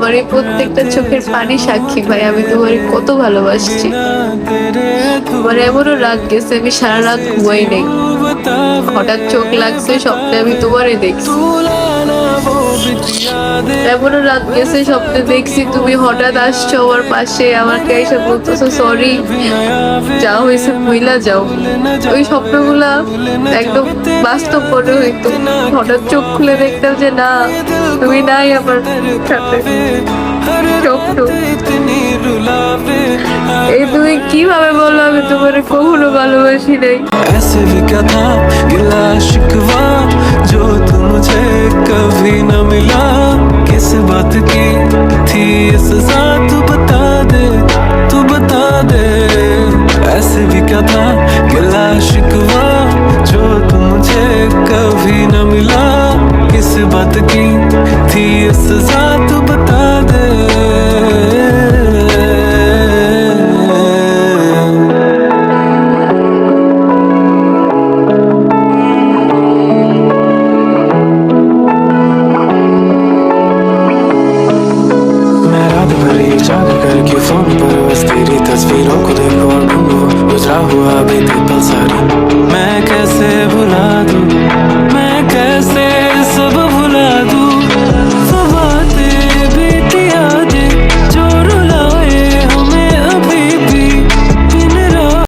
আমার এই প্রত্যেকটা চোখের পানি সাক্ষী ভাই, আমি তোমারে কত ভালোবাসছি। আমার এমনও রাত গেছে আমি সারা রাত ঘুমাই নাই, হঠাৎ চোখ লাগছে স্বপ্নে আমি তোমারে দেখছি। এমনও রাত গেছে স্বপ্নে দেখছি তুমি হঠাৎ আসছো আমার পাশে, আমাকে এসে বলতেছো সরি, যা হয়েছে ভুইলা যাও। ওই স্বপ্নগুলা একদম বাস্তব মনে হইতো, হঠাৎ চোখ খুলে দেখতাম যে না তুমি নাই আমার সাথে। স্বপ্ন এই তুমি কিভাবে বললো আমি তোমার কখনো ভালোবাসি নাই। ऐसे भी क्या था गिला शिकवा जो तू मुझे कभी न मिला, किस बात की थी ये सजा तू बता दे, तू बता दे। ऐसे भी क्या था गिला शिकवा जो तू मुझे कभी न मिला, किस बात की थी ये सजा तू बता दे। जाग करके फोन पर बस तेरी तस्वीरों को देखो और ढूंढो, गुजरा हुआ बीते पल सारी